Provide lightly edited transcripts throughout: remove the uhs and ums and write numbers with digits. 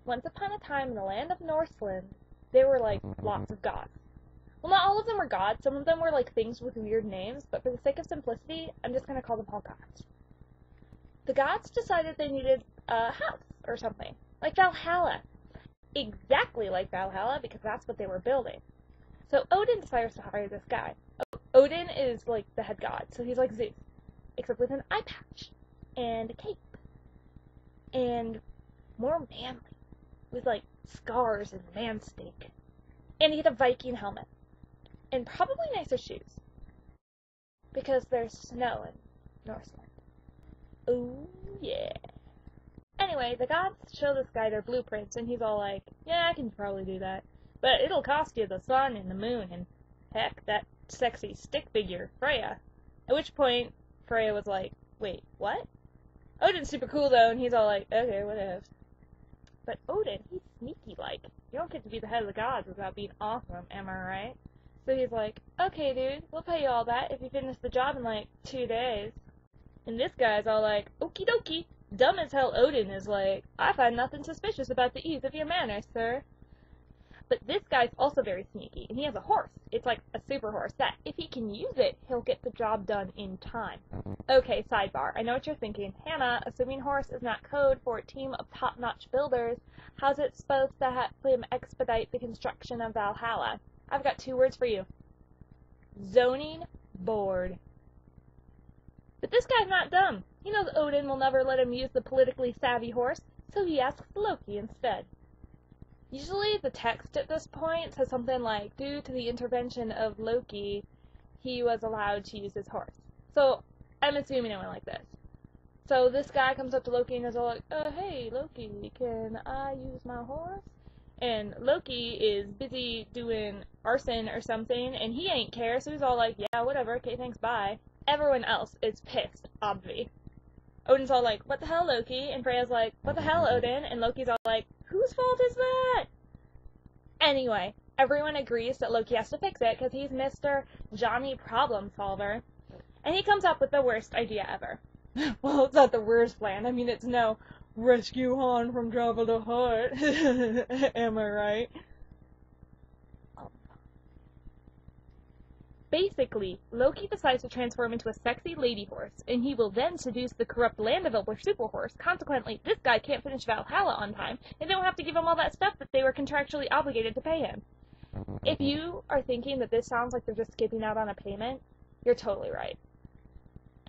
Once upon a time in the land of Norseland, there were, like, lots of gods. Well, not all of them were gods. Some of them were, like, things with weird names, but for the sake of simplicity, I'm just going to call them all gods. The gods decided they needed a house or something, like Valhalla. Exactly like Valhalla, because that's what they were building. So Odin decides to hire this guy. Odin is, like, the head god, so he's like Zeus, except with an eye patch, and a cape, and more manly, with, like, scars and man steak. And he had a Viking helmet, and probably nicer shoes, because there's snow in Northland. Ooh, yeah. Anyway, the gods show this guy their blueprints, and he's all like, yeah, I can probably do that. But it'll cost you the sun and the moon, and heck, that sexy stick figure, Freya. At which point, Freya was like, wait, what? Odin's super cool though, and he's all like, okay, whatever. But Odin, he's sneaky-like. You don't get to be the head of the gods without being awesome, am I right? So he's like, okay, dude, we'll pay you all that if you finish the job in, like, 2 days. And this guy's all like, okie dokie. Dumb as hell Odin is like, I find nothing suspicious about the ease of your manners, sir. But this guy's also very sneaky, and he has a horse. It's like a super horse that, if he can use it, he'll get the job done in time. Okay, sidebar. I know what you're thinking. Hannah, assuming horse is not code for a team of top-notch builders, how's it supposed to help him expedite the construction of Valhalla? I've got 2 words for you. Zoning board. But this guy's not dumb. He knows Odin will never let him use the politically savvy horse, so he asks Loki instead. Usually the text at this point says something like, due to the intervention of Loki, he was allowed to use his horse. So I'm assuming it went like this. So this guy comes up to Loki and is all like, hey Loki, can I use my horse? And Loki is busy doing arson or something, and he ain't care, so he's all like, yeah, whatever, okay, thanks, bye. Everyone else is pissed, obvi. Odin's all like, what the hell, Loki? And Freya's like, what the hell, Odin? And Loki's all like, whose fault is that? Anyway, everyone agrees that Loki has to fix it because he's Mr. Johnny Problem Solver. And he comes up with the worst idea ever. Well, it's not the worst plan. I mean, it's no rescue Han from Jabba the Hutt. Am I right? Basically, Loki decides to transform into a sexy lady horse, and he will then seduce the corrupt Landdeveloper super horse. Consequently, this guy can't finish Valhalla on time, and they don't have to give him all that stuff that they were contractually obligated to pay him. If you are thinking that this sounds like they're just skipping out on a payment, you're totally right.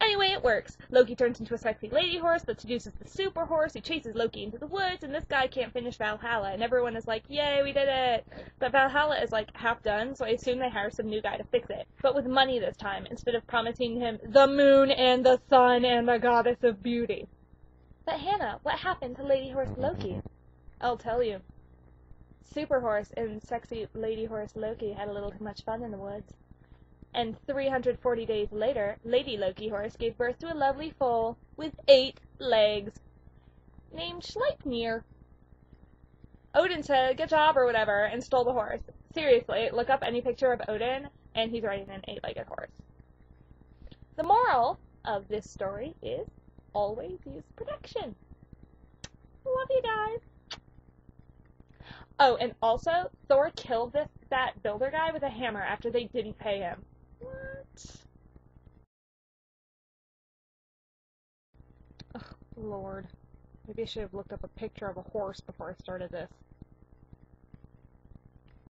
Anyway, it works. Loki turns into a sexy lady horse that seduces the super horse, who chases Loki into the woods, and this guy can't finish Valhalla, and everyone is like, yay, we did it! But Valhalla is, like, half done, so I assume they hire some new guy to fix it. But with money this time, instead of promising him the moon and the sun and the goddess of beauty. But Hannah, what happened to lady horse Loki? I'll tell you. Super horse and sexy lady horse Loki had a little too much fun in the woods. And 340 days later, Lady Loki Horse gave birth to a lovely foal with 8 legs, named Sleipnir. Odin said, good job or whatever, and stole the horse. Seriously, look up any picture of Odin, and he's riding an 8-legged horse. The moral of this story is, always use protection. Love you guys. Oh, and also, Thor killed that builder guy with a hammer after they didn't pay him. What? Oh, Lord. Maybe I should have looked up a picture of a horse before I started this.